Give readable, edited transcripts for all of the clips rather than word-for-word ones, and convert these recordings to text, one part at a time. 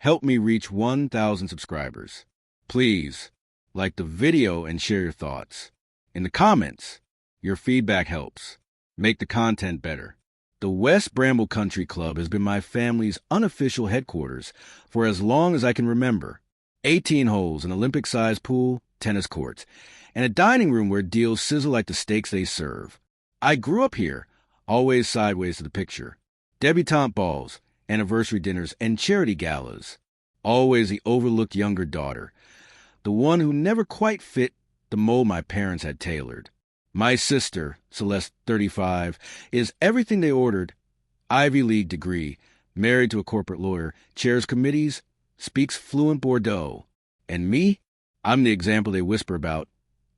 Help me reach 1,000 subscribers. Please, like the video and share your thoughts. In the comments, your feedback helps make the content better. The West Bramble Country Club has been my family's unofficial headquarters for as long as I can remember. 18 holes, an Olympic-sized pool, tennis courts, and a dining room where deals sizzle like the steaks they serve. I grew up here, always sideways to the picture. Debutante balls, anniversary dinners, and charity galas. Always the overlooked younger daughter, the one who never quite fit the mold my parents had tailored. My sister, Celeste, 35, is everything they ordered. Ivy League degree, married to a corporate lawyer, chairs committees, speaks fluent Bordeaux. And me? I'm the example they whisper about.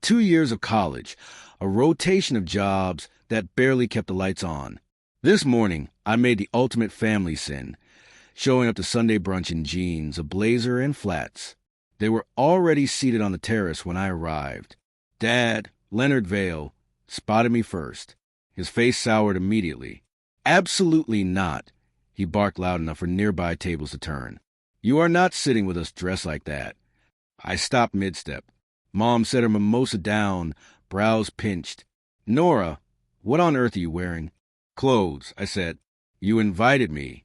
2 years of college, a rotation of jobs that barely kept the lights on. This morning, I made the ultimate family sin, showing up to Sunday brunch in jeans, a blazer, and flats. They were already seated on the terrace when I arrived. Dad, Leonard Vail, spotted me first. His face soured immediately. "Absolutely not," he barked loud enough for nearby tables to turn. "You are not sitting with us dressed like that." I stopped mid-step. Mom set her mimosa down, brows pinched. "Nora, what on earth are you wearing?" "Clothes," I said. "You invited me."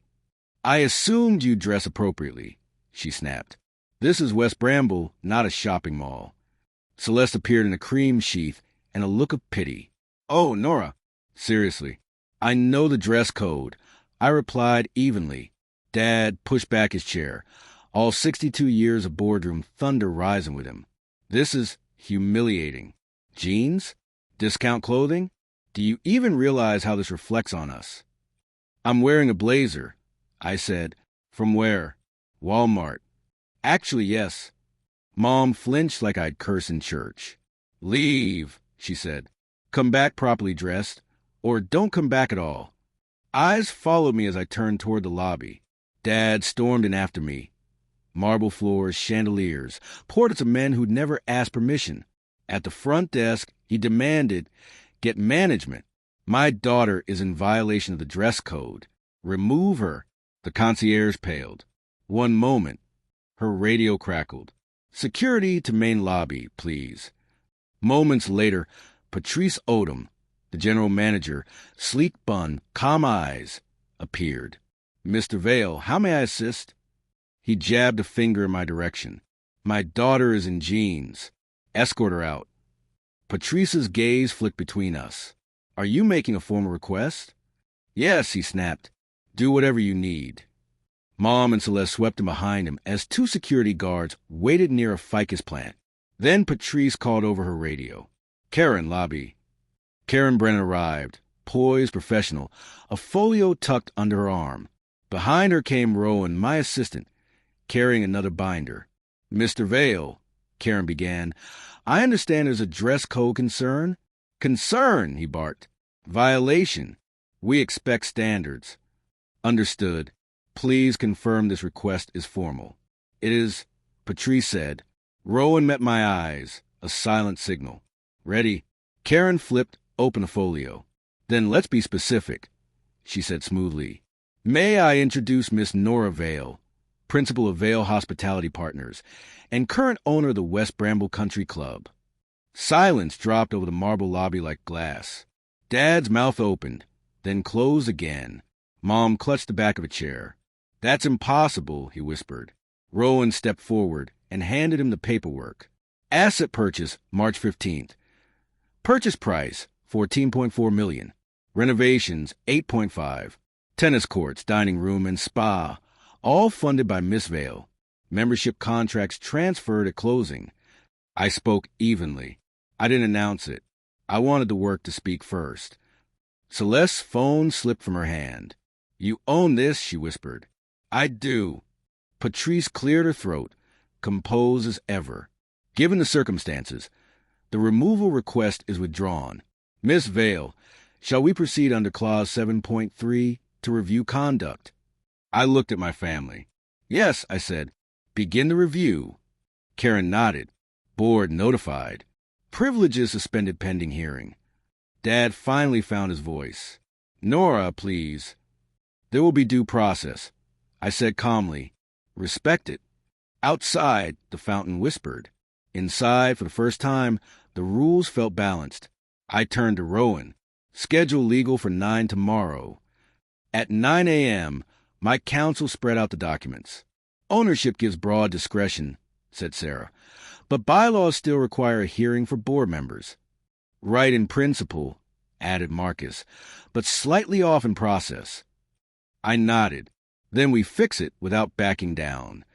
"I assumed you'd dress appropriately," she snapped. "This is West Bramble, not a shopping mall." Celeste appeared in a cream sheath and a look of pity. "Oh, Nora." "Seriously, I know the dress code," I replied evenly. Dad pushed back his chair, all 62 years of boardroom thunder rising with him. "This is humiliating. Jeans? Discount clothing? Do you even realize how this reflects on us?" "I'm wearing a blazer," I said. "From where?" "Walmart." "Actually, yes." Mom flinched like I'd curse in church. "Leave," she said. "Come back properly dressed, or don't come back at all." Eyes followed me as I turned toward the lobby. Dad stormed in after me. Marble floors, chandeliers, portraits of men who'd never asked permission. At the front desk, he demanded, "Get management. My daughter is in violation of the dress code. Remove her." The concierge paled. "One moment." Her radio crackled. "Security to main lobby, please." Moments later, Patrice Odom, the general manager, sleek bun, calm eyes, appeared. "Mr. Vail, how may I assist?" He jabbed a finger in my direction. "My daughter is in jeans. Escort her out." Patrice's gaze flicked between us. "Are you making a formal request?" "Yes," he snapped. "Do whatever you need." Mom and Celeste swept in behind him as 2 security guards waited near a ficus plant. Then Patrice called over her radio. "Karen, lobby." Karen Brennan arrived, poised, professional, a folio tucked under her arm. Behind her came Rowan, my assistant, carrying another binder. "Mr. Vail," Karen began, "I understand there's a dress code concern." "Concern," he barked. "Violation. We expect standards." "Understood. Please confirm this request is formal." "It is," Patrice said. Rowan met my eyes, a silent signal. "Ready?" Karen flipped open a folio. "Then let's be specific," she said smoothly. "May I introduce Miss Nora Vail, principal of Vail Hospitality Partners, and current owner of the West Bramble Country Club." Silence dropped over the marble lobby like glass. Dad's mouth opened, then closed again. Mom clutched the back of a chair. "That's impossible," he whispered. Rowan stepped forward and handed him the paperwork. "Asset purchase, March 15th. Purchase price, $14.4 million. Renovations, $8.5. Tennis courts, dining room, and spa, all funded by Miss Vail. Membership contracts transferred at closing." I spoke evenly. I didn't announce it. I wanted the work to speak first. Celeste's phone slipped from her hand. "You own this," she whispered. "I do." Patrice cleared her throat, composed as ever. "Given the circumstances, the removal request is withdrawn. Miss Vail, shall we proceed under Clause 7.3 to review conduct?" I looked at my family. "Yes," I said. "Begin the review." Karen nodded. "Board notified. Privileges suspended pending hearing." Dad finally found his voice. "Nora, please." "There will be due process," I said calmly. Respect it. Outside, the fountain whispered. Inside, for the first time, the rules felt balanced. I turned to Rowan. Schedule legal for 9 tomorrow. At 9 a.m., my counsel spread out the documents. Ownership gives broad discretion, said Sarah, but bylaws still require a hearing for board members. Right in principle, added Marcus, but slightly off in process. I nodded. Then we fix it without backing down.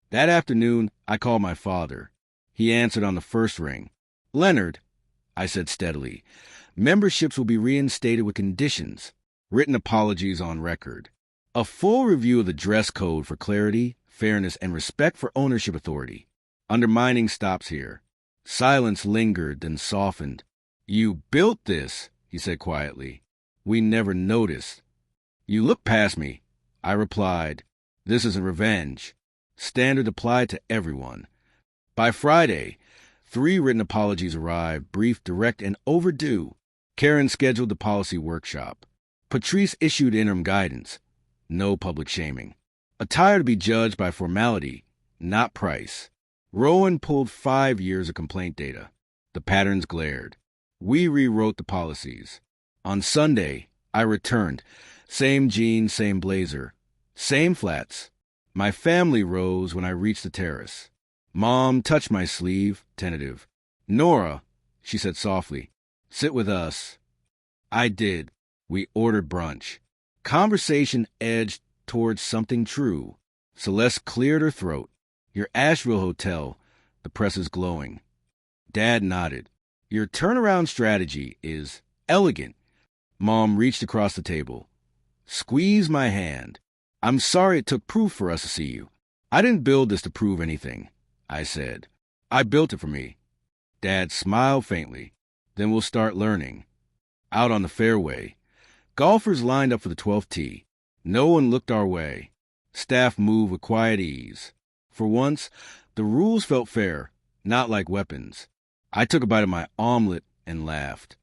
That afternoon, I called my father. He answered on the first ring. Leonard, I said steadily, memberships will be reinstated with conditions, written apologies on record, a full review of the dress code for clarity, fairness, and respect for ownership authority. Undermining stops here. Silence lingered, then softened. You built this, he said quietly. We never noticed. You look past me, I replied. This isn't revenge. Standard applied to everyone. By Friday, 3 written apologies arrived, brief, direct, and overdue. Karen scheduled the policy workshop. Patrice issued interim guidance. No public shaming. Attire to be judged by formality, not price. Rowan pulled 5 years of complaint data. The patterns glared. We rewrote the policies. On Sunday, I returned. Same jeans, same blazer. Same flats. My family rose when I reached the terrace. Mom touched my sleeve, tentative. Nora, she said softly, sit with us. I did. We ordered brunch. Conversation edged towards something true. Celeste cleared her throat. Your Asheville hotel, the press is glowing. Dad nodded. Your turnaround strategy is elegant. Mom reached across the table. Squeeze my hand. I'm sorry it took proof for us to see you. I didn't build this to prove anything, I said. I built it for me. Dad smiled faintly. Then we'll start learning. Out on the fairway. Golfers lined up for the 12th tee. No one looked our way. Staff moved with quiet ease. For once, the rules felt fair, not like weapons. I took a bite of my omelet and laughed.